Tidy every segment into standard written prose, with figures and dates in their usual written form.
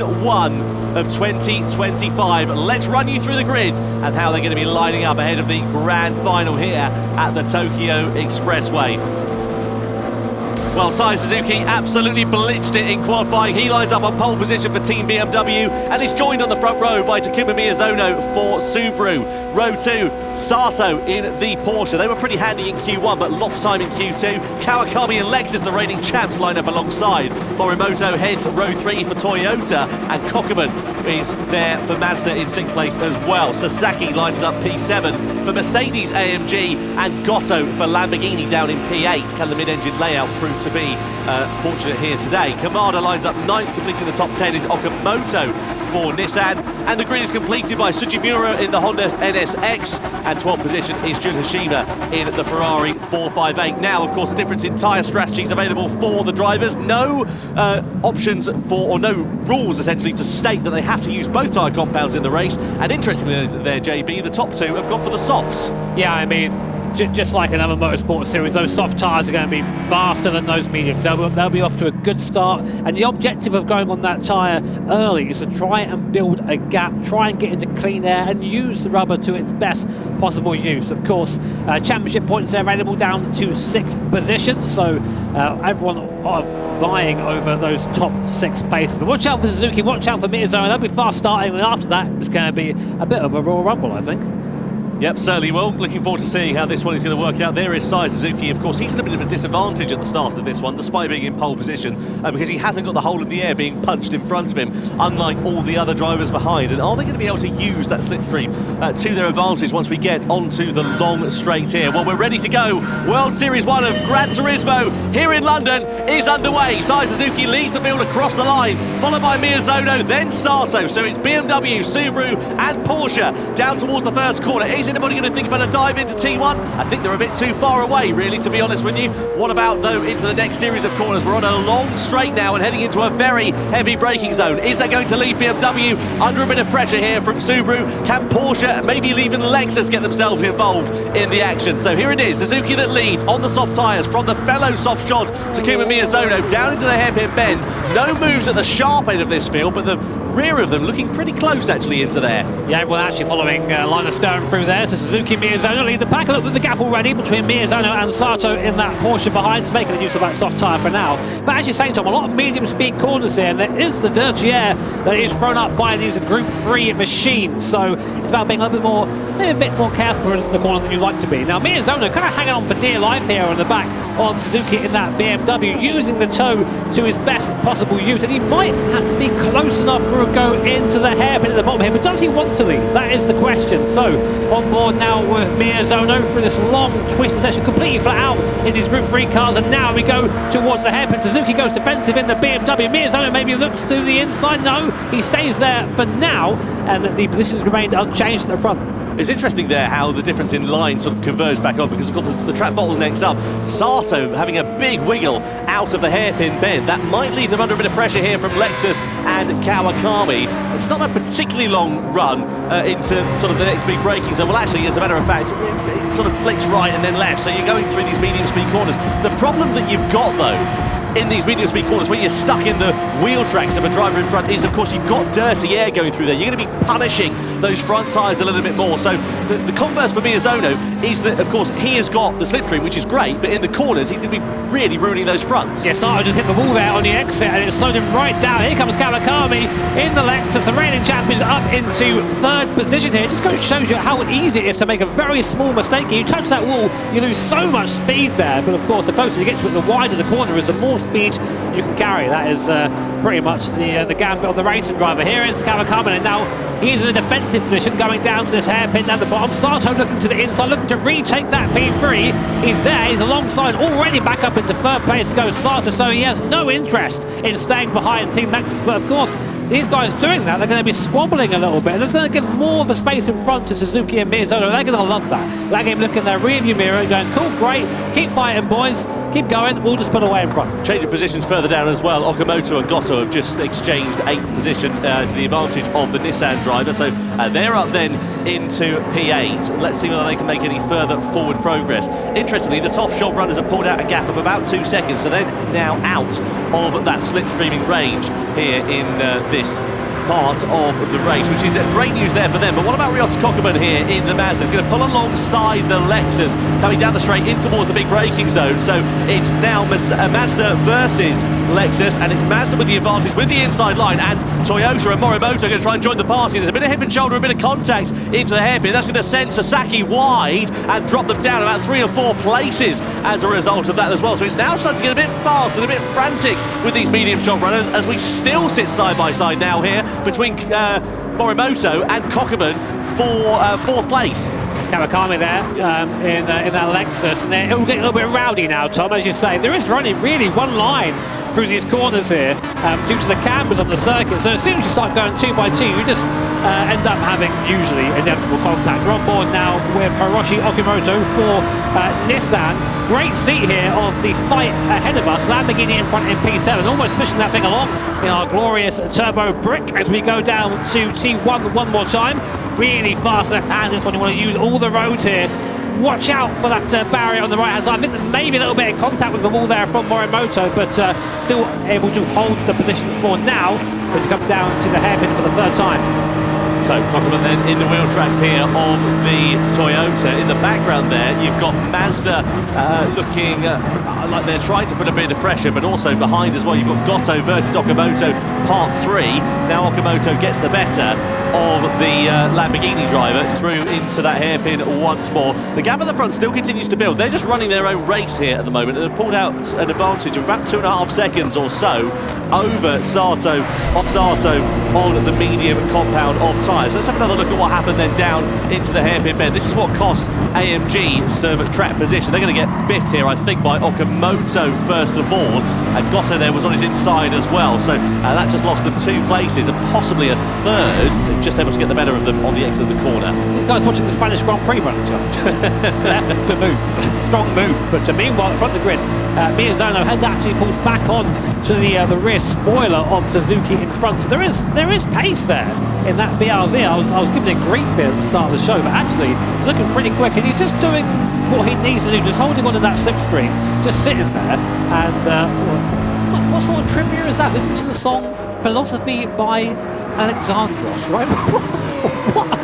One of 2025. Let's run you through the grid and how they're going to be lining up ahead of the grand final here at the Tokyo Expressway. Well, Sai Suzuki absolutely blitzed it in qualifying. He lines up on pole position for Team BMW and is joined on the front row by Takuma Miyazono for Subaru. Row 2, Sato in the Porsche. They were pretty handy in Q1 but lost time in Q2. Kawakami and Lexus, the reigning champs, line up alongside. Morimoto heads row 3 for Toyota and Kokkoman is there for Mazda in 6th place as well. Sasaki lines up P7 for Mercedes AMG and Gotto for Lamborghini down in P8. Can the mid-engine layout prove to be fortunate here today? Kamada lines up 9th, completing the top 10 is Okamoto for Nissan, and the grid is completed by Sugimura in the Honda NSX, and 12th position is Jun Hashima in the Ferrari 458. Now, of course, the difference in tyre strategies available for the drivers. No options for, or no rules essentially to state that they have to use both tyre compounds in the race, and interestingly there, JB, the top two have gone for the softs. Yeah, I mean, just like another motorsport series, those soft tyres are going to be faster than those mediums. They'll be off to a good start, and the objective of going on that tyre early is to try and build a gap, try and get into clean air and use the rubber to its best possible use. Of course, championship points are available down to 6th position, so everyone vying over those top 6 places. But watch out for Suzuki, watch out for Miyazono. They'll be fast starting, and after that it's going to be a bit of a Royal Rumble, I think. Yep, certainly will. Looking forward to seeing how this one is going to work out. There is Sai Suzuki. Of course, he's in a bit of a disadvantage at the start of this one, despite being in pole position, because he hasn't got the hole in the air being punched in front of him, unlike all the other drivers behind. And are they going to be able to use that slipstream to their advantage once we get onto the long straight here? Well, we're ready to go. World Series 1 of Gran Turismo here in London is underway. Sai Suzuki leads the field across the line, followed by Miyazono, then Sato. So it's BMW, Subaru and Porsche down towards the first corner. Is anybody going to think about a dive into T1? I think they're a bit too far away, really, to be honest with you. What about, though, into the next series of corners? We're on a long straight now and heading into a very heavy braking zone. Is that going to leave BMW under a bit of pressure here from Subaru? Can Porsche, maybe even Lexus, get themselves involved in the action? So here it is, Suzuki that leads on the soft tyres from the fellow soft shod Takuma Miyazono down into the hairpin bend. No moves at the sharp end of this field, but the rear of them looking pretty close actually into there. Yeah, everyone actually following line of stern through there. So Suzuki, Miyazono lead the pack. A look with the gap already between Miyazono and Sato in that Porsche behind, so making use of that soft tyre for now. But as you're saying, Tom, a lot of medium speed corners here, and there is the dirty air that is thrown up by these Group 3 machines. So it's about being a little bit more, maybe a bit more careful in the corner than you'd like to be. Now Miyazono kind of hanging on for dear life here on the back on Suzuki in that BMW, using the toe to his best possible use, and he might be close enough for a go into the hairpin at the bottom here, but does he want to leave? That is the question. So on board now with Miyazono through this long twisted session, completely flat out in his Group 3 cars, and now we go towards the hairpin. Suzuki goes defensive in the BMW. Miyazono maybe looks to the inside. No, he stays there for now, and the positions remained unchanged at the front. It's interesting there how the difference in line sort of converged back on, because of course the track bottlenecks up. Sato having a big wiggle out of the hairpin bend. That might leave them under a bit of pressure here from Lexus and Kawakami. It's not a particularly long run into sort of the next big braking zone. Well, actually, as a matter of fact, it sort of flicks right and then left, so you're going through these medium speed corners. The problem that you've got, though, in these medium speed corners where you're stuck in the wheel tracks of a driver in front is, of course, you've got dirty air going through there. You're going to be punishing those front tyres a little bit more. So the converse for Miyazono is that, of course, he has got the slipstream, which is great, but in the corners he's going to be really ruining those fronts. Yeah, Sato just hit the wall there on the exit and it slowed him right down. Here comes Kawakami in the Lexus. The reigning champions up into 3rd position here. It just shows you how easy it is to make a very small mistake. You touch that wall, you lose so much speed there, but of course the closer you get to it, the wider the corner is, the more speed you can carry. That is pretty much the gambit of the racing driver. Here is Kawakami, and now he's in a defensive position going down to this hairpin down the bottom. Sato looking to the inside, looking to retake that P3. He's there, he's alongside, already back up into 3rd place goes Sato, so he has no interest in staying behind Team Lexus. But of course, these guys doing that, they're going to be squabbling a little bit, and it's going to give more of the space in front to Suzuki and Miyazono. They're going to love that. They're going to look in their rearview mirror and going, cool, great, keep fighting, boys, keep going, we'll just put away in front. Change of positions further down as well. Okamoto and Gotto have just exchanged 8th position to the advantage of the Nissan driver, so they're up then into P8. Let's see whether they can make any further forward progress. Interestingly, the soft shod runners have pulled out a gap of about 2 seconds, so they're now out of that slipstreaming range here in this part of the race, which is great news there for them. But what about Ryota Kokubun here in the Mazda? He's going to pull alongside the Lexus, coming down the straight in towards the big braking zone. So it's now Mazda versus Lexus, and it's Mazda with the advantage with the inside line, and Toyota and Morimoto are going to try and join the party. There's a bit of hip and shoulder, a bit of contact into the hairpin. That's going to send Sasaki wide and drop them down about 3 or 4 places as a result of that as well. So it's now starting to get a bit fast and a bit frantic with these medium shot runners, as we still sit side by side now here between Morimoto and Kokubun for 4th place. It's Kawakami there in that Lexus, and it will get a little bit rowdy now, Tom, as you say. There is running really one line through these corners here due to the cameras on the circuit. So as soon as you start going 2 by 2, you just end up having usually inevitable contact. We're on board now with Hiroshi Okimoto for Nissan. Great seat here of the fight ahead of us. Lamborghini in front in P7, almost pushing that thing along in our glorious turbo brick as we go down to T1 one more time. Really fast left-hand, this one you want to use all the roads here. Watch out for that barrier on the right-hand side. I think that maybe a little bit of contact with the wall there from Morimoto, but still able to hold the position for now as he comes down to the hairpin for the 3rd time. So Kokubun then in the wheel tracks here of the Toyota. In the background there, you've got Mazda looking like they're trying to put a bit of pressure, but also behind as well, you've got Goto versus Okamoto, part 3. Now Okamoto gets the better of the Lamborghini driver through into that hairpin once more. The gap at the front still continues to build. They're just running their own race here at the moment and have pulled out an advantage of about 2.5 seconds or so over Sato on the medium compound of tyres. Let's have another look at what happened then down into the hairpin bend. This is what cost AMG some track position. They're going to get biffed here, I think, by Okamoto first of all, and Goto there was on his inside as well. So that just lost them 2 places and possibly a 3rd. Just able to get the better of them on the exit of the corner. These guys watching the Spanish Grand Prix running, John. Good effort, good move, strong move. But meanwhile, at front of the grid, Miyazono had actually pulled back on to the rear spoiler of Suzuki in front. So there is pace there in that BRZ. I was giving it grief here at the start of the show, but actually he's looking pretty quick, and he's just doing what he needs to do, just holding on to that slipstream, just sitting there. And what sort of trivia is that? Listen to the song Philosophy by Alexandros, right? What?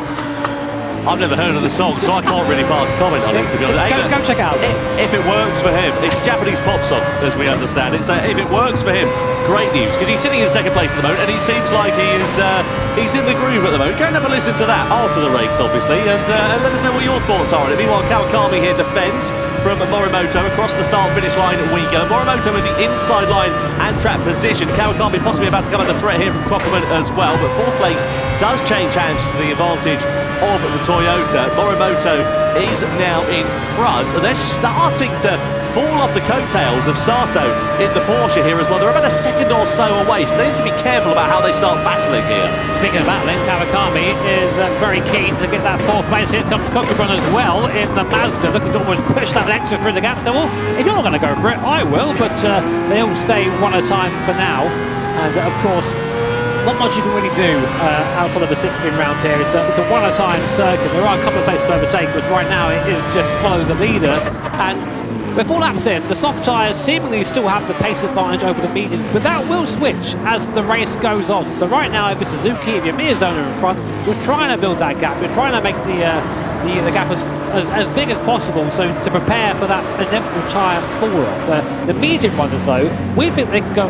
I've never heard of the song, so I can't really pass comment on it, to be honest. Go check out. If it works for him, it's a Japanese pop song, as we understand it. So if it works for him, great news, because he's sitting in 2nd place at the moment, and he seems like he's in the groove at the moment. Go and have a listen to that after the race, obviously, and let us know what your thoughts are on it. Meanwhile, Kawakami here defends from Morimoto. Across the start-finish line we go. Morimoto with the inside line and track position. Kawakami possibly about to come under threat here from Kokubun as well, but 4th place does change hands to the advantage of the Toyota. Morimoto is now in front, and they're starting to fall off the coattails of Sato in the Porsche here as well. They're about a second or so away, so they need to be careful about how they start battling here. Speaking of battling, Kawakami is very keen to get that 4th place. Here comes Kokubun as well in the Mazda, looking to almost push that Lexus through the gap. So, well, if you're not going to go for it, I will, but they all stay one at a time for now. And of course, not much you can really do outside of the 16 round here. It's a one-at-a-time circuit. There are a couple of places to overtake, but right now it is just follow the leader. And with all that said, the soft tyres seemingly still have the pace advantage over the mediums, but that will switch as the race goes on. So right now, if you're Suzuki, if you're Miyazono in front, you're trying to build that gap. You're trying to make the gap as big as possible, so to prepare for that inevitable tyre fall-off. The medium runners, though, we think they can go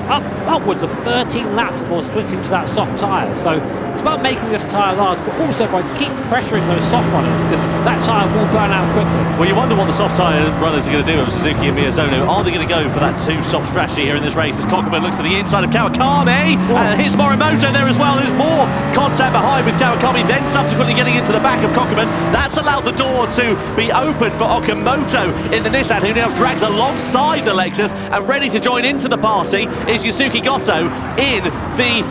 upwards of 13 laps before switching to that soft tyre. So it's about making this tyre last, but also by keep pressuring those soft runners, because that tyre will burn out quickly. Well, you wonder what the soft tyre runners are going to do with Suzuki and Miyazono. Are they going to go for that 2-stop strategy here in this race? As Kokubun looks to the inside of Kawakami, and here's Morimoto there as well. There's more contact behind with Kawakami, then subsequently getting into the back of Kokubun. That's allowed the door to be opened for Okamoto in the Nissan, who now drags alongside the Lexus, and ready to join into the party is Yusuke Goto in the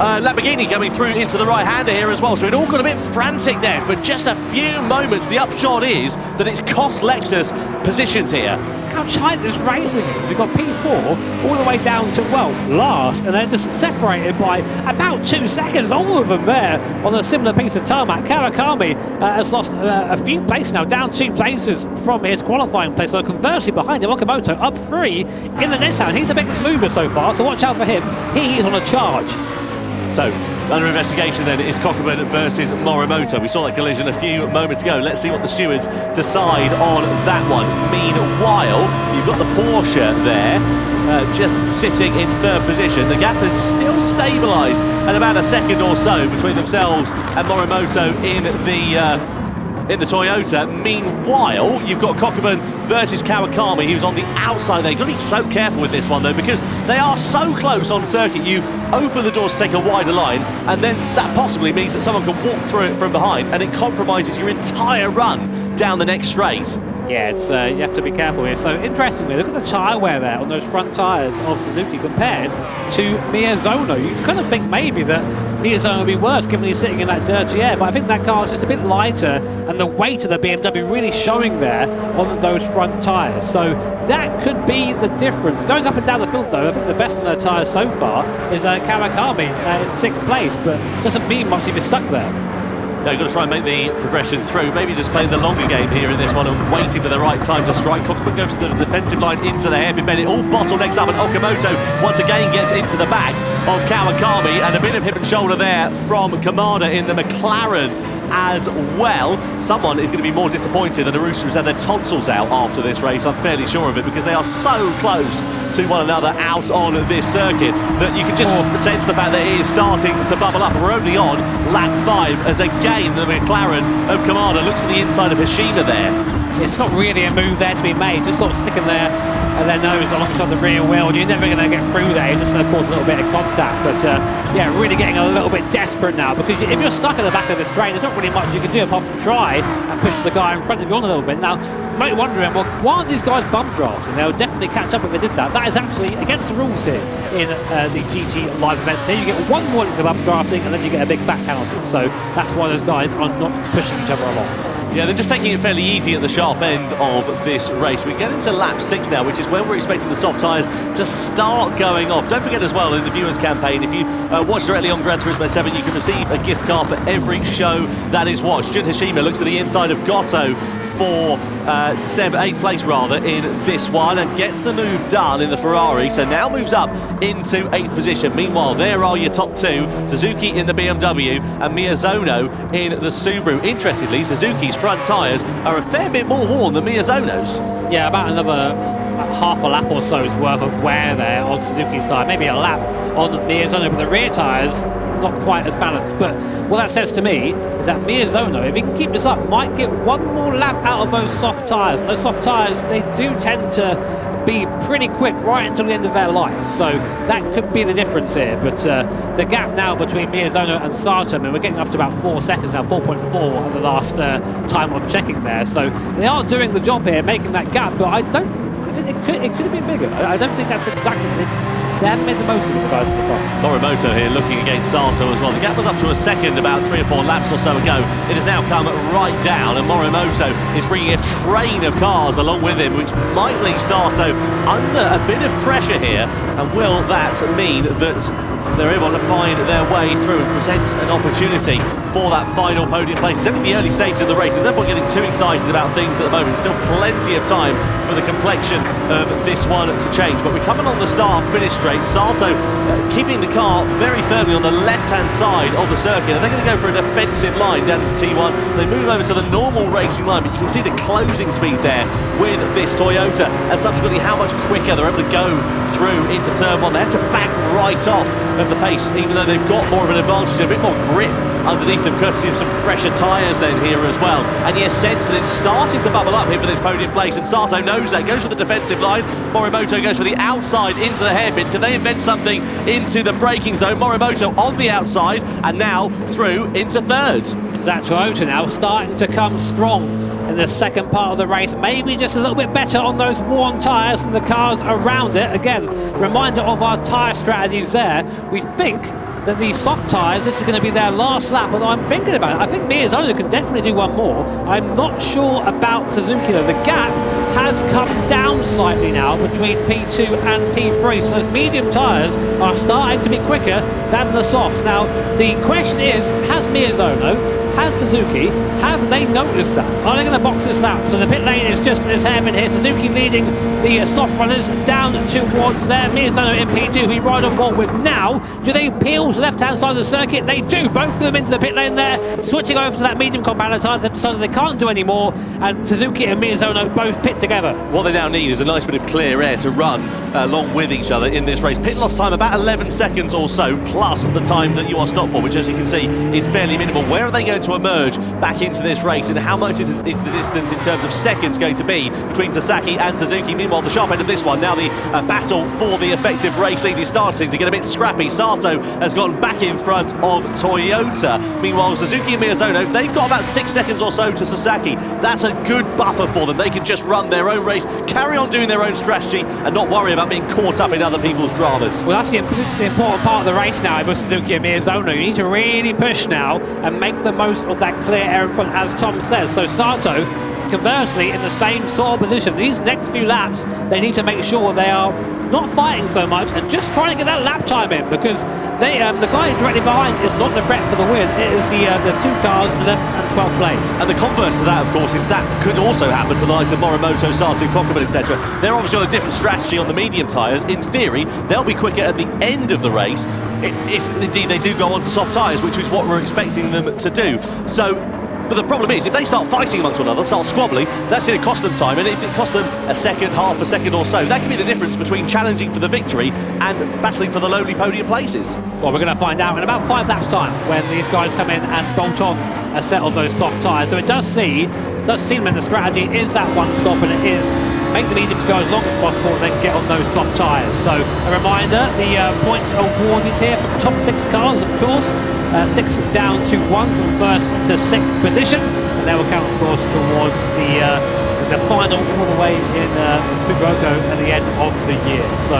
Lamborghini coming through into the right-hander here as well, so it all got a bit frantic there for just a few moments. The upshot is that it's cost Lexus positions here. How tight this racing is. You've got P4 all the way down to, well, last, and they're just separated by about 2 seconds, all of them there on a similar piece of tarmac. Kawakami has lost a few places now, down 2 places from his qualifying place, but conversely behind him, Okamoto up 3 in the Nissan. He's the biggest mover so far, so watch out for him. He is on a charge. So, under investigation then is Kokubun versus Morimoto. We saw that collision a few moments ago. Let's see what the stewards decide on that one. Meanwhile, you've got the Porsche there, just sitting in 3rd position. The gap is still stabilised at about a second or so between themselves and Morimoto in the Toyota. Meanwhile, you've got Kokubun versus Kawakami, who's on the outside there. You've got to be so careful with this one, though, because they are so close on circuit. You open the doors to take a wider line, and then that possibly means that someone can walk through it from behind, and it compromises your entire run down the next straight. Yeah, it's you have to be careful here. So interestingly, look at the tyre wear there on those front tyres of Suzuki compared to Miyazono. You kind of think maybe that Miyazono would be worse given he's sitting in that dirty air, but I think that car is just a bit lighter and the weight of the BMW really showing there on those front tyres. So that could be the difference. Going up and down the field though, I think the best on their tyres so far is Kawakami in 6th place, but doesn't mean much if you're stuck there. No, you've got to try and make the progression through. Maybe just playing the longer game here in this one and waiting for the right time to strike. Kokubun goes to the defensive line into the hairpin bend. It all bottlenecks up, and Okamoto once again gets into the back of Kawakami, and a bit of hip and shoulder there from Kamada in the McLaren as well. Someone is going to be more disappointed than Arusa who's had their tonsils out after this race. I'm fairly sure of it, because they are so close to one another out on this circuit that you can just sense the fact that it is starting to bubble up. We're only on lap 5 as again the McLaren of Kamada looks at the inside of Hashima there. It's not really a move there to be made, just sort of sticking there and their nose alongside the rear wheel, and you're never going to get through there. You're just going to cause a little bit of contact, but yeah, really getting a little bit desperate now, because if you're stuck at the back of the straight, there's not really much you can do apart from try and push the guy in front of you on a little bit. Now, you might be wondering, well, why aren't these guys bump drafting? They'll definitely catch up if they did that. That is actually against the rules here in the GT live events here. You get 1 warning for bump drafting, and then you get a big fat penalty. So that's why those guys are not pushing each other along. Yeah, they're just taking it fairly easy at the sharp end of this race. We get into lap 6 now, which is when we're expecting the soft tyres to start going off. Don't forget as well, in the viewers campaign, if you watch directly on Gran Turismo 7, you can receive a gift card for every show that is watched. Jun Hashima looks to the inside of Goto for 8th place rather in this one, and gets the move done in the Ferrari, so now moves up into 8th position. Meanwhile, there are your top 2, Suzuki in the BMW and Miyazono in the Subaru. Interestingly, Suzuki's front tyres are a fair bit more worn than Miyazono's. Yeah, about another half a lap or so's worth of wear there on Suzuki's side, maybe a lap on Miyazono, but the rear tyres not quite as balanced. But what that says to me is that Miyazono, if he can keep this up, might get 1 more lap out of those soft tyres. And those soft tyres, they do tend to be pretty quick right until the end of their life, so that could be the difference here. But the gap now between Miyazono and Sato, I mean, we're getting up to about 4 seconds now, 4.4 at the last time of checking there, so they are doing the job here, making that gap, but I think it could have been bigger. I don't think that's exactly they haven't made the most of it, the guys in the front. Morimoto here looking against Sato as well. The gap was up to a second about 3 or 4 laps or so ago. It has now come right down, and Morimoto is bringing a train of cars along with him, which might leave Sato under a bit of pressure here. And will that mean that they're able to find their way through and present an opportunity for that final podium place? It's only the early stages of the race. There's no point getting too excited about things at the moment. Still plenty of time for the complexion of this one to change. But we're coming on the start-finish straight. Sato keeping the car very firmly on the left-hand side of the circuit. And they're going to go for a defensive line down into T1. They move over to the normal racing line, but you can see the closing speed there with this Toyota, and subsequently how much quicker they're able to go through into turn 1. They have to back right off of the pace, even though they've got more of an advantage and a bit more grip underneath them, courtesy of some fresher tyres then here as well. And you sense that it's starting to bubble up here for this podium place, and Sato knows that. Goes for the defensive line. Morimoto goes for the outside into the hairpin. Can they invent something into the braking zone? Morimoto on the outside and now through into third. It's that Toyota now starting to come strong in the second part of the race, maybe just a little bit better on those worn tyres than the cars around it. Again, reminder of our tyre strategies there. We think that these soft tyres, this is going to be their last lap, although I'm thinking about it. I think Miyazono can definitely do one more. I'm not sure about Suzuki though. The gap has come down slightly now between P2 and P3, so those medium tyres are starting to be quicker than the softs. Now, the question is, has Miyazono, has Suzuki, have they noticed that? Are they going to box this lap? So the pit lane is just as hairpin here. Suzuki leading the soft runners down towards there. Miyazono in P2, who he ride on board with now. Do they peel to the left-hand side of the circuit? They do. Both of them into the pit lane there. Switching over to that medium compounder tyre. They've decided they can't do any more. And Suzuki and Miyazono both pit together. What they now need is a nice bit of clear air to run along with each other in this race. Pit loss time about 11 seconds or so, plus the time that you are stopped for, which as you can see is fairly minimal. Where are they going to emerge back into this race, and how much is the distance in terms of seconds going to be between Sasaki and Suzuki? Meanwhile, the sharp end of this one, now the battle for the effective race lead is starting to get a bit scrappy. Sato has gotten back in front of Toyota. Meanwhile, Suzuki and Miyazono, they've got about 6 seconds or so to Sasaki. That's a good buffer for them. They can just run their own race, carry on doing their own strategy, and not worry about being caught up in other people's dramas. Well, this is the important part of the race now for Suzuki and Miyazono. You need to really push now and make the most of that clear air in front, as Tom says. So Sato, conversely, in the same sort of position. These next few laps, they need to make sure they are not fighting so much and just trying to get that lap time in, because they, the guy directly behind is not the threat for the win. It is the two cars in 11th and 12th place. And the converse to that, of course, is that could also happen to the likes of Morimoto, Sato, Kokoman, etc. They're obviously on a different strategy on the medium tyres. In theory, they'll be quicker at the end of the race if indeed they do go on to soft tyres, which is what we're expecting them to do. So, but the problem is, if they start fighting amongst one another, start squabbling, that's going to cost them time. And if it costs them a second, half a second or so, that can be the difference between challenging for the victory and battling for the lowly podium places. Well, we're going to find out in about 5 laps time when these guys come in and bolt on a set of those soft tyres. So it does seem that the strategy is that one stop, and it is make the mediums go as long as possible and then get on those soft tyres. So a reminder, the points awarded here for the top 6 cars, of course. 6 down to 1 from 1st to 6th position, and they will count, of course, towards the final all the way in Fukuoka at the end of the year. So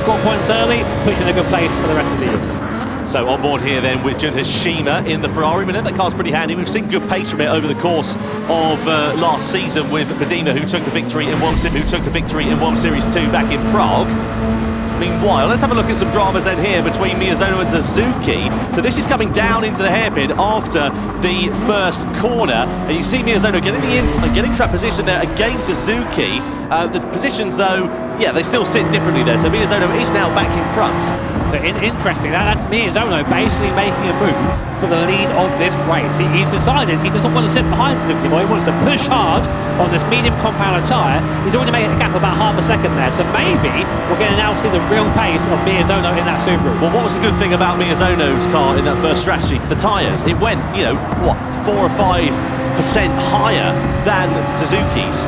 score points early, pushing a good place for the rest of the year. So on board here then with Jun Hashima in the Ferrari. We know that car's pretty handy. We've seen good pace from it over the course of last season with Medina, who took a victory in World Sim, who took a victory in World Series 2 back in Prague. Meanwhile, let's have a look at some dramas then here between Miyazono and Suzuki. So this is coming down into the hairpin after the first corner. And you see Miyazono getting the inside, getting trap position there against Suzuki. The positions though, yeah, they still sit differently there. So Miyazono is now back in front. So interesting, that's Miyazono basically making a move for the lead of this race. He's decided he doesn't want to sit behind Suzuki anymore. He wants to push hard on this medium compounder tyre. He's already made a gap of about half a second there, so maybe we're going to now see the real pace of Miyazono in that Subaru. Well, what was the good thing about Miyazono's car in that first strategy? The tyres. It went, you know, what, 4 or 5% higher than Suzuki's.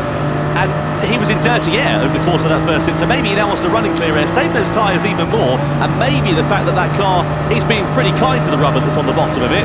And he was in dirty air over the course of that first stint, so maybe he now wants to run in clear air, save those tyres even more, and maybe the fact that that car is being pretty kind to the rubber that's on the bottom of it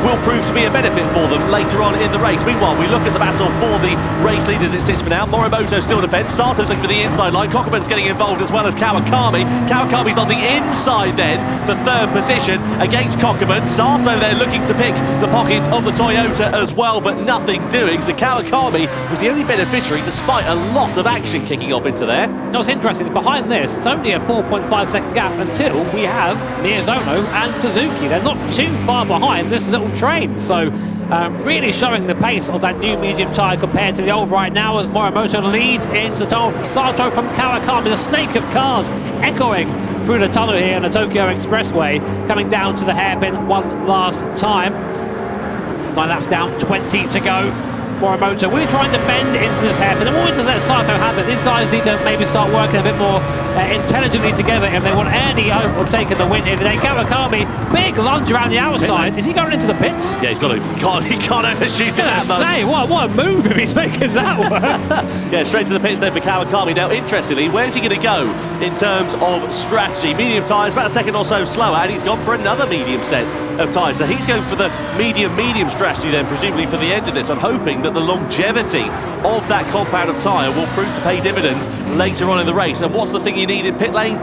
will prove to be a benefit for them later on in the race. Meanwhile, we look at the battle for the race lead as it sits for now. Morimoto still defends. Sato's looking for the inside line. Kokoman's getting involved as well as Kawakami. Kawakami's on the inside then for 3rd position against Kokoman. Sato there looking to pick the pocket of the Toyota as well, but nothing doing. So Kawakami was the only beneficiary despite a lot of action kicking off into there. Now what's interesting, behind this, it's only a 4.5 second gap until we have Miyazono and Suzuki. They're not too far behind this little train, so really showing the pace of that new medium tyre compared to the old right now, as Morimoto leads into the tunnel from Sato from Kawakami. The snake of cars echoing through the tunnel here on the Tokyo Expressway, coming down to the hairpin one last time. 9 laps down, 20 to go. Morimoto really trying to bend into this hairpin. I'm always just let Sato have it. These guys need to maybe start working a bit more intelligently together if they want any hope of taking the win here today. Kawakami, big lunge around the outside. Is he going into the pits? Yeah, he's got to. He can't overshoot it that much. Say, what a move if he's making that work. Yeah, straight to the pits there for Kawakami. Now, interestingly, where's he going to go in terms of strategy? Medium tyres, about a second or so slower, and he's gone for another medium set of tyres. So he's going for the medium strategy then, presumably for the end of this. I'm hoping that the longevity of that compound of tyre will prove to pay dividends later on in the race. And what's the thing you need in pit lane?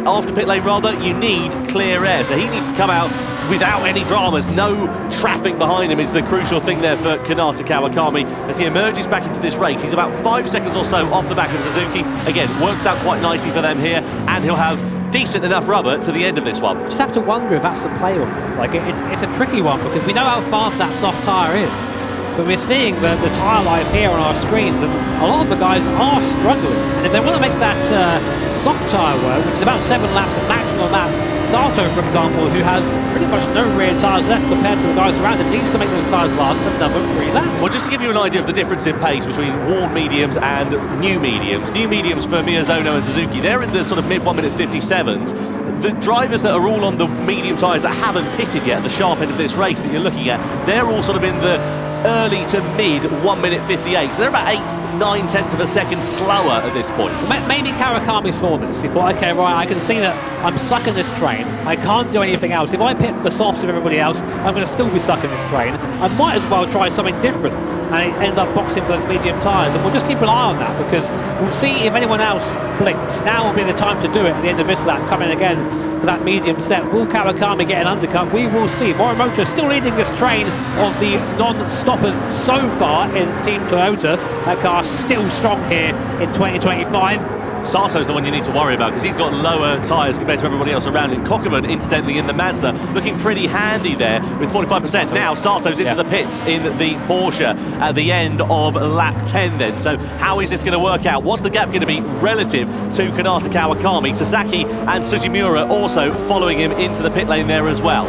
After pit lane rather, you need clear air. So he needs to come out without any dramas. No traffic behind him is the crucial thing there for Kanata Kawakami as he emerges back into this race. He's about 5 seconds or so off the back of Suzuki. Again, worked out quite nicely for them here, and he'll have decent enough rubber to the end of this one. Just have to wonder if that's the play or not. Like, it's a tricky one because we know how fast that soft tyre is, but we're seeing the tyre life here on our screens, and a lot of the guys are struggling. And if they want to make that soft tyre work, which is about 7 laps at maximum on that, Sato, for example, who has pretty much no rear tyres left compared to the guys around him, needs to make those tyres last another 3 laps. Well, just to give you an idea of the difference in pace between worn mediums and new mediums. New mediums for Miyazono and Suzuki, they're in the sort of mid 1 minute 57s. The drivers that are all on the medium tyres that haven't pitted yet, the sharp end of this race that you're looking at, they're all sort of in the early to mid 1 minute 58, so they're about 8-9 tenths of a second slower at this point. Maybe Kawakami saw this. He thought, okay, right, I can see that I'm stuck in this train. I can't do anything else. If I pit for softs with everybody else, I'm going to still be stuck in this train. I might as well try something different. And he ended up boxing for those medium tyres, and we'll just keep an eye on that because we'll see if anyone else blinks. Now will be the time to do it at the end of this lap, coming again for that medium set. Will Kawakami get an undercut? We will see. Morimoto still leading this train of the non-stoppers so far in Team Toyota. That car still strong here in 2025. Sato's the one you need to worry about because he's got lower tyres compared to everybody else around him. Kokeman, incidentally, in the Mazda, looking pretty handy there with 45%. Now Sato's into the pits in the Porsche at the end of lap 10 then. So how is this going to work out? What's the gap going to be relative to Kanata Kawakami? Sasaki and Sugimura also following him into the pit lane there as well.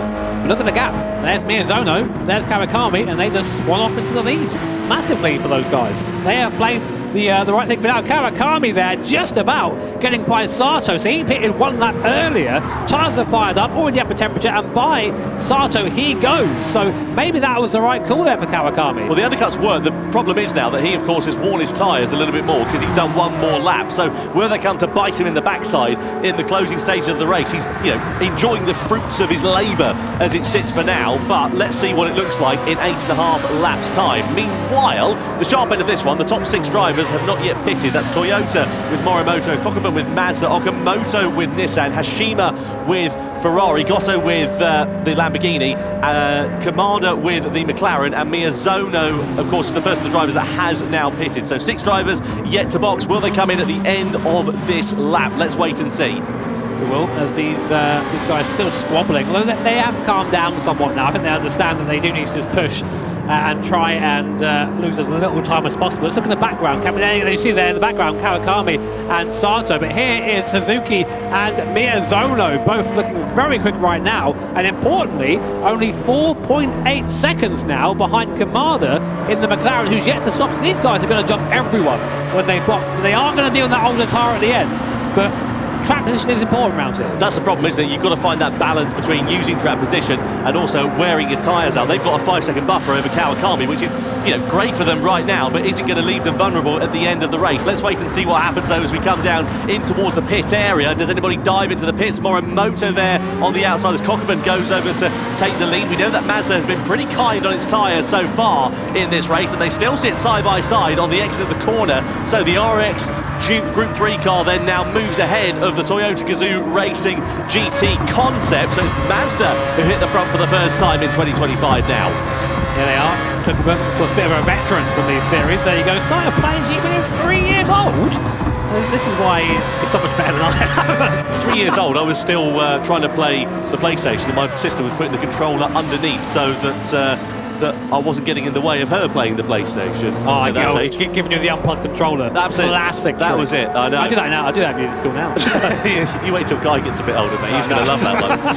Look at the gap. There's Miyazono, there's Kawakami, and they just swan off into the lead. Massive lead for those guys. They have played the right thing for now. Kawakami there just about getting by Sato, so he pitted 1 lap earlier. Tyres are fired up, already up at temperature, and by Sato he goes. So maybe that was the right call there for Kawakami. Well, the undercuts work. The problem is now that he, of course, has worn his tyres a little bit more because he's done 1 more lap. So will they come to bite him in the backside in the closing stage of the race? He's, enjoying the fruits of his labour as it sits for now, but let's see what it looks like in 8.5 laps time. Meanwhile, the sharp end of this one, the top 6 drivers have not yet pitted. That's Toyota with Morimoto, Kokeman with Mazda, Okamoto with Nissan, Hashima with Ferrari, Goto with the Lamborghini, Kamada with the McLaren, and Miyazono, of course, is the first of the drivers that has now pitted. So 6 drivers yet to box. Will they come in at the end of this lap? Let's wait and see. We will, as these guys still squabbling, although they have calmed down somewhat now. I think they understand that they do need to just push and try and lose as little time as possible. Let's look at the background. You see there in the background Kawakami and Sato, but here is Suzuki and Miyazono, both looking very quick right now, and importantly, only 4.8 seconds now behind Kamada in the McLaren, who's yet to stop. So these guys are going to jump everyone when they box, but they are going to be on that older tyre at the end. But track position is important around here. That's the problem, isn't it? You've got to find that balance between using track position and also wearing your tyres out. They've got a 5-second buffer over Kawakami, which is, great for them right now, but is it going to leave them vulnerable at the end of the race? Let's wait and see what happens, though, as we come down in towards the pit area. Does anybody dive into the pits? Morimoto there on the outside as Kokeman goes over to take the lead. We know that Mazda has been pretty kind on its tyres so far in this race, and they still sit side by side on the exit of the corner. So the RX Group 3 car then now moves ahead of the Toyota Gazoo Racing GT concept. So it's Mazda who hit the front for the first time in 2025 now. Here they are. Kokeman, of course, a bit of a veteran from these series. There you go. Started playing Jeep when he was 3 years old. This is why he's so much better than I am. 3 years old, I was still trying to play the PlayStation, and my sister was putting the controller underneath so that I wasn't getting in the way of her playing the PlayStation. Oh, giving you the unplugged controller. Absolutely. Classic. That was it. I know. I do that now. I do that with you still now. You wait till Guy gets a bit older, mate. He's going to love that one.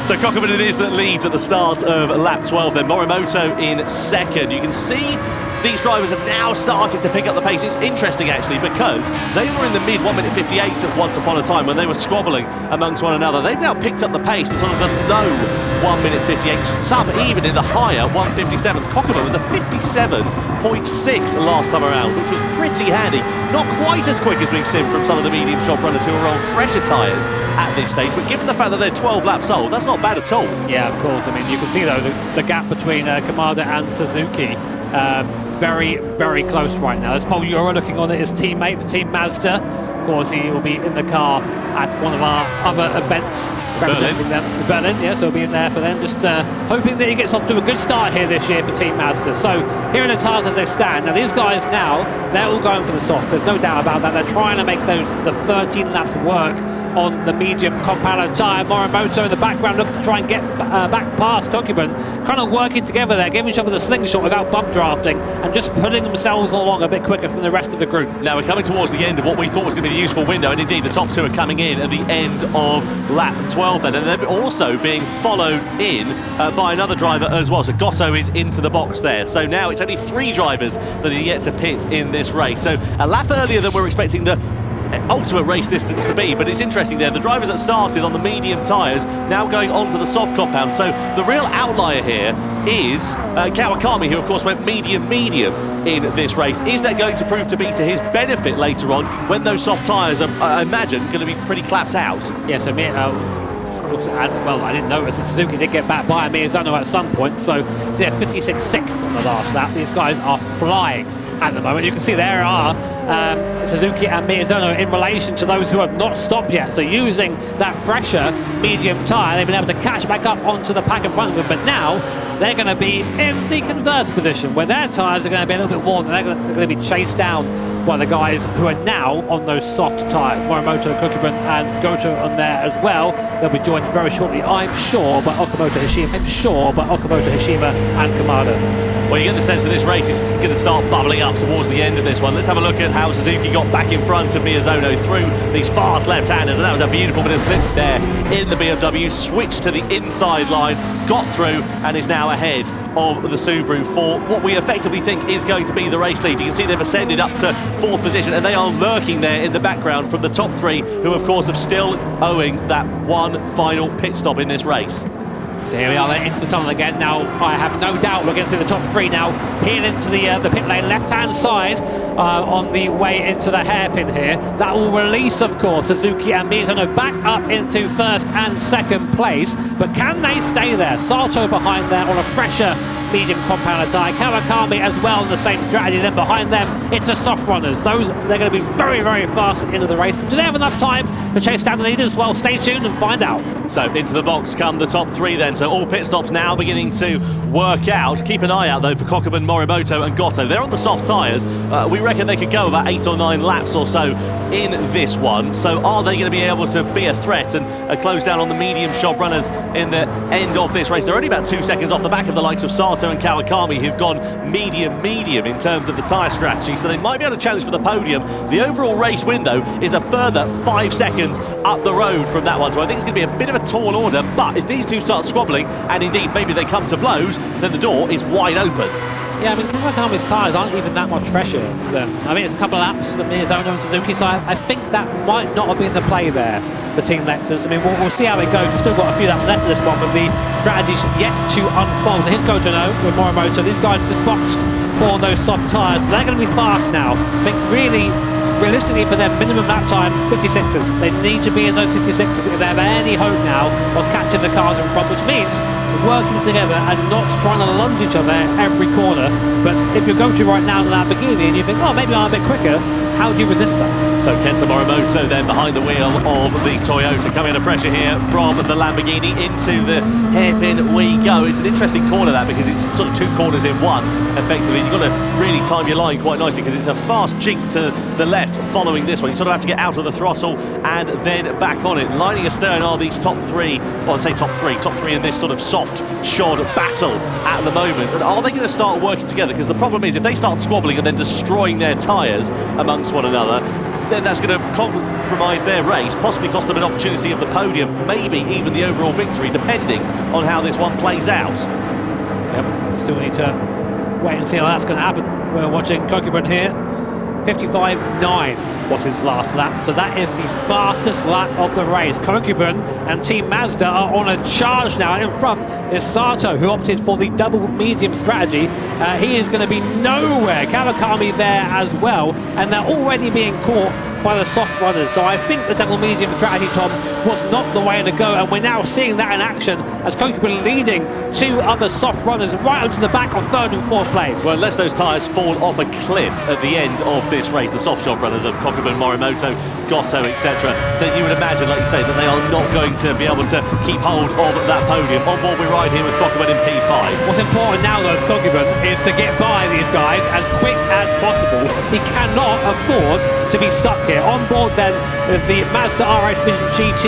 So Kokeman it is that leads at the start of lap 12 then. Morimoto in second. You can see these drivers have now started to pick up the pace. It's interesting actually because they were in the mid 1 minute 58s at once upon a time when they were squabbling amongst one another. They've now picked up the pace to sort of the low 1 minute 58s, some even in the higher 1:57. Kokeman was a 57.6 last time around, which was pretty handy. Not quite as quick as we've seen from some of the medium job runners who are on fresher tyres at this stage, but given the fact that they're 12 laps old, that's not bad at all. Yeah, of course. I mean, you can see though the gap between Kamada and Suzuki. very, very close right now. There's Paul Euro looking on at his teammate for Team Mazda. Of course, he will be in the car at one of our other events representing them. Berlin, yes, he'll be in there for them. Just hoping that he gets off to a good start here this year for Team Mazda. So here are the tyres as they stand. Now these guys now, they're all going for the soft. There's no doubt about that. They're trying to make the 13 laps work on the medium compound tyre. Morimoto in the background looking to try and get back past Kokubun, kind of working together there, giving each other the slingshot without bump drafting and just putting themselves along a bit quicker from the rest of the group. Now we're coming towards the end of what we thought was going to be the useful window, and indeed the top two are coming in at the end of lap 12 then, and they're also being followed in by another driver as well. So Gotto is into the box there. So now it's only 3 drivers that are yet to pit in this race. So a lap earlier than we're expecting the ultimate race distance to be, but it's interesting there, the drivers that started on the medium tyres now going onto the soft compound. So the real outlier here is Kawakami, who of course went medium in this race. Is that going to prove to be to his benefit later on when those soft tyres are, I imagine, going to be pretty clapped out? Yeah, so well, I didn't notice that Suzuki did get back by Miyazono at some point, so they're 56.6 on the last lap. These guys are flying at the moment. You can see there are Suzuki and Miyazono in relation to those who have not stopped yet. So using that fresher medium tyre, they've been able to catch back up onto the pack in front of them, but now they're going to be in the converse position where their tyres are going to be a little bit worn, and they're going to be chased down by the guys who are now on those soft tyres. Morimoto, Kokubun and Goto on there as well. They'll be joined very shortly, I'm sure, by Okamoto Hashima and Kamada. Well, you get the sense that this race is going to start bubbling up towards the end of this one. Let's have a look at how Suzuki got back in front of Miyazono through these fast left-handers, and that was a beautiful bit of slip there in the BMW, switched to the inside line, got through, and is now ahead of the Subaru for what we effectively think is going to be the race lead. You can see they've ascended up to 4th position, and they are lurking there in the background from the top 3, who of course are still owing that one final pit stop in this race. So here we are, they're into the tunnel again. Now, I have no doubt we're going to see the top 3 now peel into the pit lane, left-hand side on the way into the hairpin here. That will release, of course, Suzuki and Miyazono back up into 1st and 2nd place. But can they stay there? Sato behind there on a fresher medium compound tyre. Kawakami as well in the same strategy. Then behind them, it's the soft runners. Those, they're going to be very, very fast into the race. Do they have enough time to chase down the leaders? Well, stay tuned and find out. So into the box come the top 3 then. So all pit stops now beginning to work out. Keep an eye out though for Kokubun, Morimoto and Gotto. They're on the soft tyres. We reckon they could go about 8 or 9 laps or so in this one. So are they going to be able to be a threat and close down on the medium shop runners in the end of this race? They're only about 2 seconds off the back of the likes of Sato and Kawakami, who've gone medium in terms of the tyre strategy, so they might be able to challenge for the podium. The overall race window is a further 5 seconds up the road from that one, so I think it's going to be a bit of a tall order, but if these two start squabbling, and indeed maybe they come to blows, then the door is wide open. Yeah, I mean, Kawakami's tyres aren't even that much fresher than, I mean, it's a couple of laps of Miyazono and Suzuki, so I think that might not have been the play there for Team Lexus. I mean, we'll see how it goes. We've still got a few laps left of this one, but the strategy's yet to unfold. So here's Goto now with Morimoto. These guys just boxed for those soft tyres, so they're going to be fast now. I think realistically for their minimum lap time, 56s. They need to be in those 56s if they have any hope now of catching the cars in front, which means working together and not trying to lunge each other every corner. But if you're going to right now in the Lamborghini and you think, oh, maybe I'm a bit quicker, how do you resist that? So Kenta Morimoto then behind the wheel of the Toyota, coming under pressure here from the Lamborghini. Into the hairpin we go. It's an interesting corner that, because it's sort of 2 corners in one effectively. You've got to really time your line quite nicely because it's a fast jink to the left following this one. You sort of have to get out of the throttle and then back on it. Lining astern are these top 3, well, I'd say top 3 in this sort of soft shod battle at the moment. And are they going to start working together? Because the problem is if they start squabbling and then destroying their tyres amongst one another, then that's going to compromise their race, possibly cost them an opportunity of the podium, maybe even the overall victory, depending on how this one plays out. Yep, still need to wait and see how that's going to happen. We're watching Kokubun here. 55.9 was his last lap, so that is the fastest lap of the race. Kokubun and Team Mazda are on a charge now. In front is Sato, who opted for the double medium strategy. He is going to be nowhere. Kawakami there as well, and they're already being caught by the soft runners. So I think the double medium strategy, Tom, was not the way to go, and we're now seeing that in action as Kokubun leading two other soft runners right onto the back of third and fourth place. Well, unless those tyres fall off a cliff at the end of this race, the soft shop runners of Kokubun, Morimoto, Goto, etc., then you would imagine, like you say, that they are not going to be able to keep hold of that podium. On board we ride here with Kokubun in P5. What's important now, though, for Kokubun is to get by these guys as quick as possible. He cannot afford to be stuck here. On board then the Mazda RS Vision GT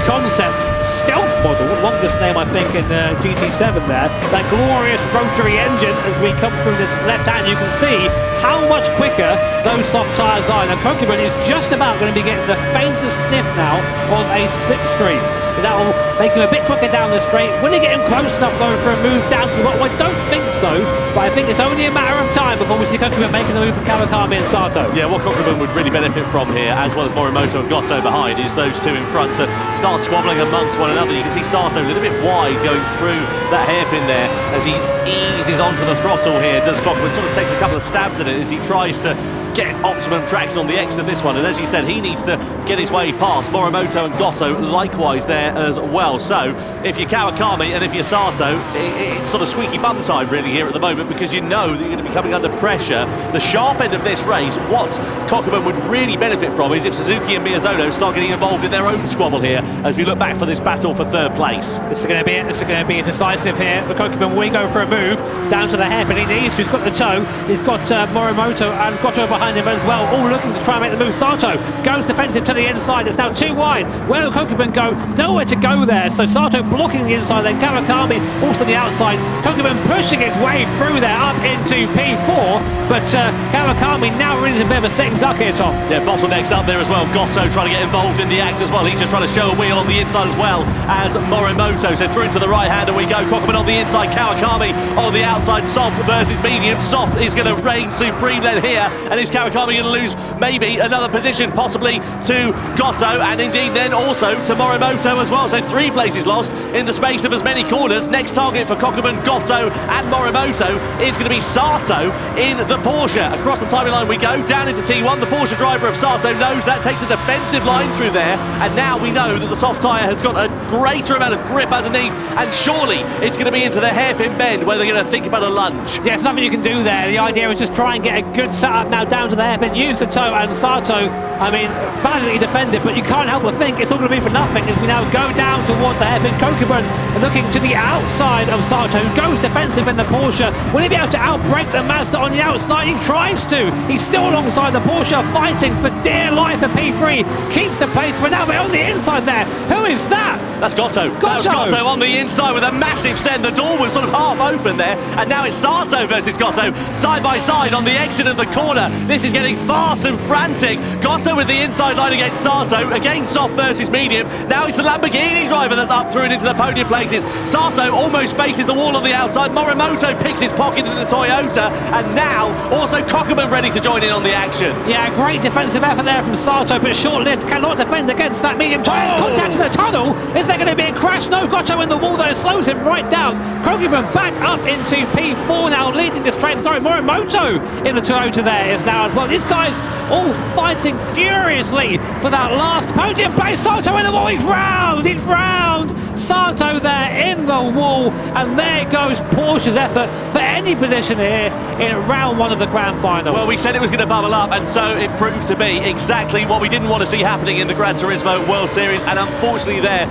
concept stealth model, longest name I think in GT7 there, that glorious rotary engine. As we come through this left hand, you can see how much quicker those soft tyres are. Now Kokubun is just about going to be getting the faintest sniff now of a slipstream. That will make him a bit quicker down the straight. Will he get him close enough though for a move down to the bottom? I don't think so, but I think it's only a matter of time before we see Kokubun making the move from Kawakami and Sato. Yeah, what Kokubun would really benefit from here, as well as Morimoto and Goto behind, is those two in front to start squabbling amongst one another. You can see Sato a little bit wide going through that hairpin there as he eases onto the throttle here. Does Kokubun sort of takes a couple of stabs at it as he tries to get optimum traction on the exit of this one, and as you said, he needs to get his way past Morimoto and Goto likewise there as well. So if you're Kawakami and if you're Sato, it's sort of squeaky bum time really here at the moment, because you know that you're going to be coming under pressure. The sharp end of this race, what Kokubun would really benefit from is if Suzuki and Miyazono start getting involved in their own squabble here as we look back for this battle for third place. This is going to be decisive here for Kokubun. We go for a move down to the hairpin. He needs to. He's got the toe. He's got Morimoto and Goto behind him as well, all looking to try and make the move. Sato goes defensive to the inside. It's now too wide. Where will Kokubun go? Nowhere to go there. So Sato blocking the inside, then Kawakami also on the outside. Kokubun pushing his way through there up into P4, but Kawakami now really is a bit of a sitting duck here, Tom. Yeah, bottlenecks up there as well. Goto trying to get involved in the act as well. He's just trying to show a wheel on the inside as well as Morimoto. So through to the right hand and we go. Kokubun on the inside, Kawakami on the outside. Soft versus medium. Soft is going to reign supreme then here, and is Kawakami going to lose maybe another position, possibly to Goto, and indeed then also to Morimoto as well. So 3 places lost in the space of as many corners. Next target for Kokubun, Goto and Morimoto is going to be Sato in the Porsche. Across the timing line we go, down into T1. The Porsche driver of Sato knows that, takes a defensive line through there, and now we know that the soft tyre has got a greater amount of grip underneath, and surely it's going to be into the hairpin bend where they're going to think about a lunge. Yeah, there's nothing you can do there. The idea is just try and get a good setup now down to the hairpin, use the toe, and Sato, I mean, valiantly defended, but you can't help but think it's all going to be for nothing as we now go down towards the hairpin. Kokubun looking to the outside of Sato, who goes defensive in the Porsche. Will he be able to outbrake the Mazda on the outside? He tries to. He's still alongside the Porsche, fighting for dear life at P3. Keeps the place for now, but on the inside there, who is that? That's Goto. That's Goto on the inside with a massive send. The door was sort of half open there, and now it's Sato versus Goto, side by side on the exit of the corner. This is getting fast and frantic. Goto with the inside line against Sato, again soft versus medium. Now it's the Lamborghini driver that's up through and into the podium places. Sato almost faces the wall on the outside. Morimoto picks his pocket in the Toyota, and now also Kokubun ready to join in on the action. Yeah, great defensive effort there from Sato, but short-lived, cannot defend against that medium tyre. Contact to the tunnel. Is there going to be a crash? No, Goto in the wall there slows him right down. Kokubun back up into P4 now, leading this train. Sorry, Morimoto in the Toyota there is now as well. These guys all fighting furiously for that last podium place. Sato in the wall. He's round. He's round. Sato there in the wall, and there goes Porsche's effort for any position here in round 1 of the grand final. Well, we said it was going to bubble up, and so it proved to be exactly what we didn't want to see happening in the Gran Turismo World Series, and unfortunately there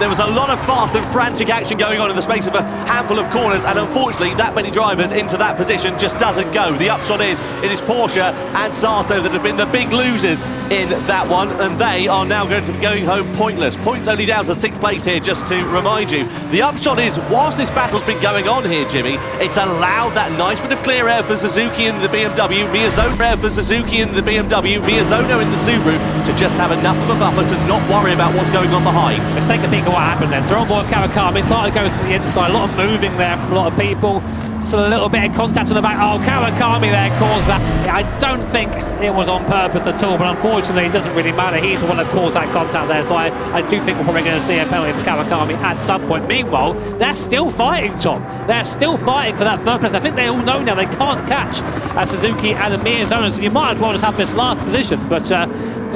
was a lot of fast and frantic action going on in the space of a handful of corners, and unfortunately that many drivers into that position just doesn't go. The upshot is it is Porsche and Sato that have been the big losers in that one, and they are now going to be going home pointless. Points only down to 6th place here, just to remind you. The upshot is, whilst this battle's been going on here, Jimmy, it's allowed that nice bit of clear air for Suzuki and the BMW, Miyazono air for Suzuki and the BMW, Miyazono in the Subaru, to just have enough of a buffer to not worry about what's going on behind. Let's take a peek at what happened then. So on board Kawakami, started goes to the inside, a lot of moving there from a lot of people. So a little bit of contact to the back. Oh, Kawakami there caused that. I don't think it was on purpose at all, but unfortunately it doesn't really matter. He's the one that caused that contact there, so I do think we're probably going to see a penalty for Kawakami at some point. Meanwhile, they're still fighting, Tom. They're still fighting for that third place. I think they all know now they can't catch Suzuki and Miyazono, so you might as well just have this last position, but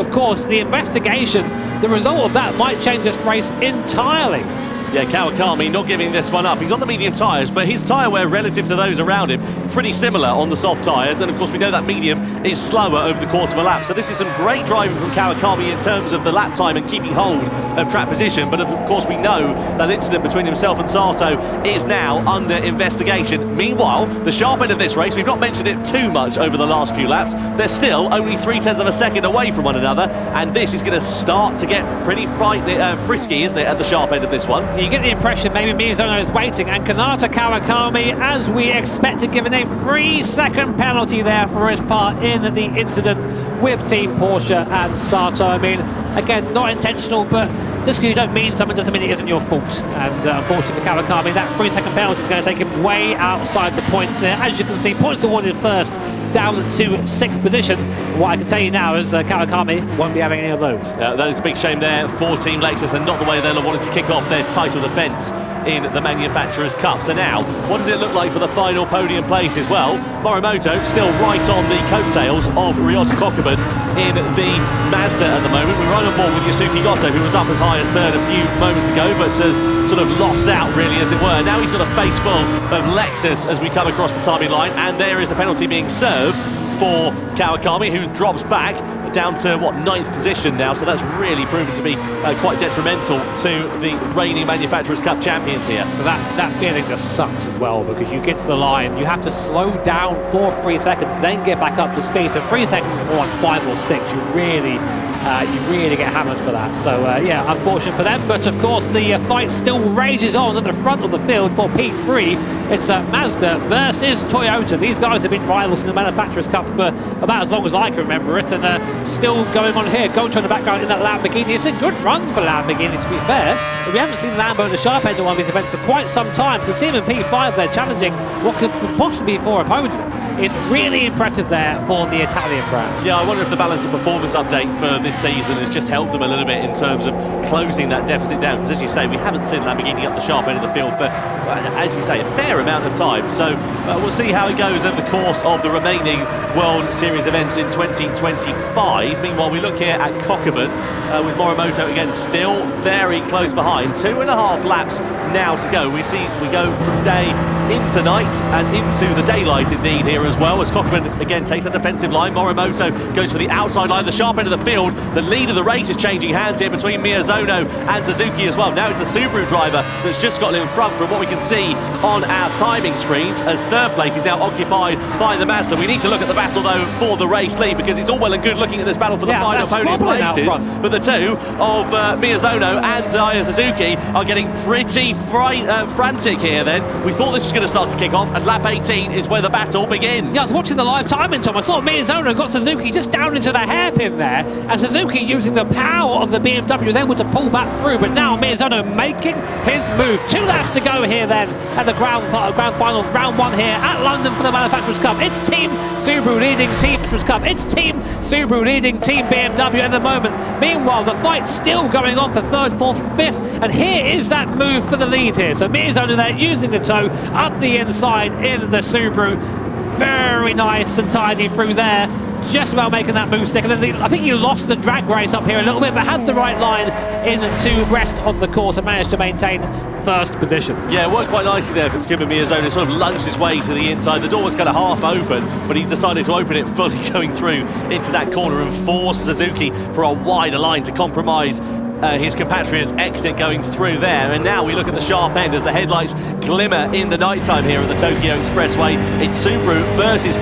of course, the investigation, the result of that might change this race entirely. Yeah, Kawakami not giving this one up. He's on the medium tyres, but his tyre wear relative to those around him, pretty similar on the soft tyres. And of course, we know that medium is slower over the course of a lap. So this is some great driving from Kawakami in terms of the lap time and keeping hold of track position. But of course, we know that incident between himself and Sato is now under investigation. Meanwhile, the sharp end of this race, we've not mentioned it too much over the last few laps. They're still only 0.3 of a second away from one another. And this is going to start to get pretty frisky, isn't it, at the sharp end of this one? You get the impression maybe Miyazono is waiting, and Kanata Kawakami, as we expected, given a 3-second penalty there for his part in the incident with Team Porsche and Sato. I mean, again, not intentional, but just because you don't mean something doesn't mean it isn't your fault. And unfortunately for Kawakami, that 3-second penalty is going to take him way outside the points there. As you can see, points awarded first, down to 6th position. What I can tell you now is Kawakami won't be having any of those. That is a big shame there for Team Lexus, and not the way they're wanting to kick off their title defence in the Manufacturers' Cup. So now, what does it look like for the final podium places? Well, Morimoto still right on the coattails of Ryota Kokubun in the Mazda at the moment. We're right on board with Yasuki Goto, who was up as high as third a few moments ago, but has sort of lost out, really, as it were. Now he's got a face full of Lexus as we come across the timing line, and there is the penalty being served for Kawakami, who drops back down to, what, 9th position now. So that's really proven to be quite detrimental to the reigning Manufacturers' Cup champions here. That feeling just sucks as well, because you get to the line, you have to slow down for 3 seconds, then get back up to speed. So 3 seconds is more like 5 or 6. You really get hammered for that. So yeah, unfortunate for them. But of course, the fight still rages on at the front of the field for P3. It's Mazda versus Toyota. These guys have been rivals in the Manufacturers' Cup for about as long as I can remember it, and still going on here. Goto in the background in that Lamborghini. It's a good run for Lamborghini, to be fair. But we haven't seen Lambo in the sharp end of one of these events for quite some time. So seeing them in P5 there challenging what could possibly be for a podium is really impressive there for the Italian brand. Yeah, I wonder if the balance of performance update for this season has just helped them a little bit in terms of closing that deficit down. Because as you say, we haven't seen Lamborghini up the sharp end of the field for, as you say, a fair amount of time. So we'll see how it goes over the course of the remaining World Series events in 2025. Meanwhile, we look here at Kokubun with Morimoto again still very close behind. 2.5 laps now to go. We go from day into night and into the daylight indeed here as well, as Kokubun again takes a defensive line. Morimoto goes for the outside line, the sharp end of the field. The lead of the race is changing hands here between Miyazono and Suzuki as well. Now it's the Subaru driver that's just got in front from what we can see on our timing screens, as third place is now occupied by the Mazda. We need to look at the battle though for the race lead, because it's all well and good looking at this battle for the final podium places, but the two of Miyazono and Zaya Suzuki are getting pretty frantic here then. We thought this was going to start to kick off, and lap 18 is where the battle begins. Yeah, I was watching the live timing, Tom. I saw Miyazono got Suzuki just down into the hairpin there, and Suzuki using the power of the BMW was able to pull back through, but now Miyazono making his move. 2 laps to go here then at the grand final, round 1 here at London for the Manufacturers' Cup. It's Team Subaru leading Team Manufacturers' Cup. It's Team Subaru leading Team BMW at the moment. Meanwhile, the fight's still going on for 3rd, 4th, 5th, and here is that move for the lead here. So Miyazono there using the toe up the inside in the Subaru. Very nice and tidy through there. Just about making that move stick. And I think he lost the drag race up here a little bit, but had the right line into rest of the course and managed to maintain 1st position. Yeah, it worked quite nicely there for Takuma Miyazono. Sort of lunged his way to the inside. The door was kind of half open, but he decided to open it fully, going through into that corner and force Suzuki for a wider line to compromise his compatriot's exit going through there. And now we look at the sharp end as the headlights glimmer in the nighttime here at the Tokyo Expressway. It's Subaru versus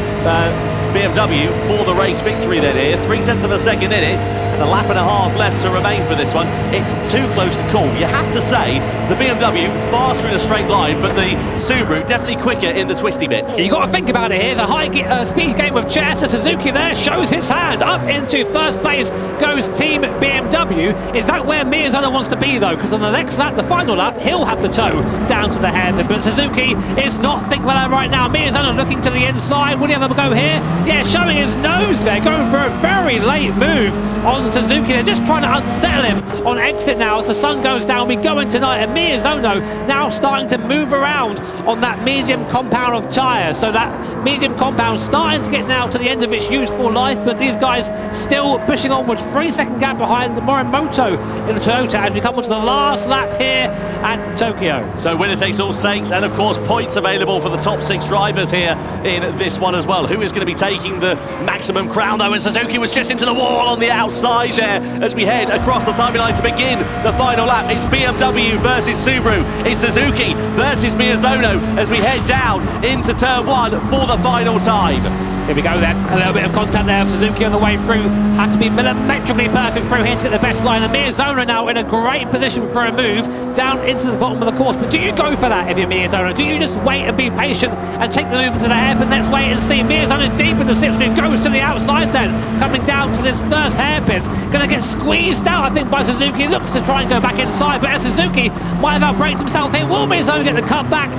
BMW for the race victory then here. 0.3 of a second in it, and a lap and a half left to remain for this one. It's too close to call. You have to say the BMW faster in a straight line, but the Subaru definitely quicker in the twisty bits. You got to think about it here. The high speed game of chess. Suzuki there shows his hand up into 1st place. Goes Team BMW. Is that where Miyazono wants to be though? Because on the next lap, the final lap, he'll have the toe down to the head. But Suzuki is not thinking about that right now. Miyazono looking to the inside. Will he have a go here? yeah, showing his nose there, going for a very late move on Suzuki. They're just trying to unsettle him on exit now as the sun goes down. We go in tonight, and Miyazono now starting to move around on that medium compound of tyre. So that medium compound starting to get now to the end of its useful life, but these guys still pushing onwards. 3-second gap behind the Morimoto in the Toyota as we come onto the last lap here at Tokyo. So winner takes all stakes, and of course points available for the top 6 drivers here in this one as well. Who is going to be taking the maximum crown though? And Suzuki was just into the wall on the outside there as we head across the timing line to begin the final lap. It's BMW versus Subaru. It's Suzuki versus Miyazono as we head down into turn 1 for the final time. Here we go then, a little bit of contact there of Suzuki on the way through. Have to be millimetrically perfect through here to get the best line. And Miyazono now in a great position for a move down into the bottom of the course. But do you go for that if you're Miyazono? Do you just wait and be patient and take the move into the hairpin? Let's wait and see. Miyazono deep in the slipstream, goes to the outside then, coming down to this first hairpin. Going to get squeezed out, I think, by Suzuki. Looks to try and go back inside, but as Suzuki might have outbraked himself here. Will Miyazono get the cut back?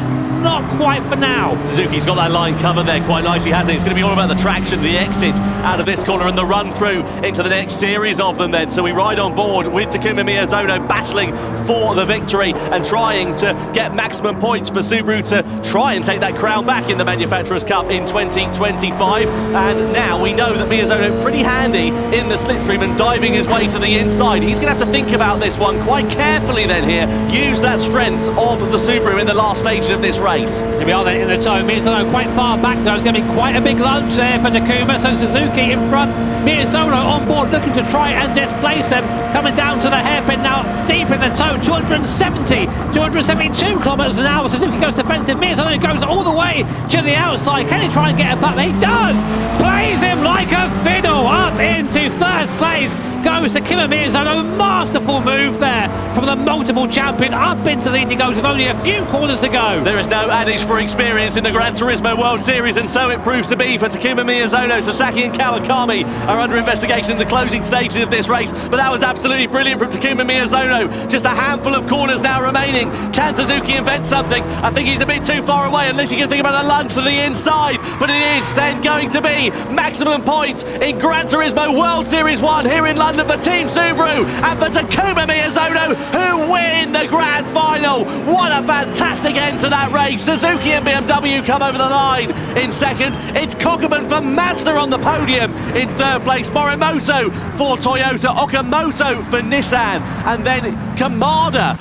Not quite for now. Suzuki's got that line covered there quite nicely, hasn't he? It's going to be all about the traction, the exit out of this corner and the run through into the next series of them then. So we ride on board with Takuma Miyazono battling for the victory and trying to get maximum points for Subaru to try and take that crown back in the Manufacturers' Cup in 2025. And now we know that Miyazono pretty handy in the slipstream and diving his way to the inside. He's going to have to think about this one quite carefully then here. Use that strength of the Subaru in the last stages of this race. Here we are then in the toe. Miyazono quite far back though. It's going to be quite a big lunge there for Takuma. So Suzuki in front. Miyazono on board looking to try and displace them. Coming down to the hairpin now, deep in the toe. 272 kilometres an hour. Suzuki goes defensive. Miyazono goes all the way to the outside. Can he try and get a putt? He does! Plays him like a fiddle. Up into first place goes Takuma Miyazono. Masterful move there from the multiple champion. Up into the lead he goes with only a few corners to go. There is no adage for experience in the Gran Turismo World Series, and so it proves to be for Takuma Miyazono. Sasaki and Kawakami are under investigation in the closing stages of this race, but that was absolutely brilliant from Takuma Miyazono. Just a handful of corners now remaining. Can Suzuki invent something? I think he's a bit too far away unless you can think about a lunge to the inside, but it is then going to be maximum points in Gran Turismo World Series 1 here in London for Team Subaru and for Takuma Miyazono, who win the grand final. What a fantastic end to that race. Suzuki and BMW come over the line in second. It's Kokeman for Mazda on the podium in third place. Morimoto for Toyota, Okamoto for Nissan, and then Kamada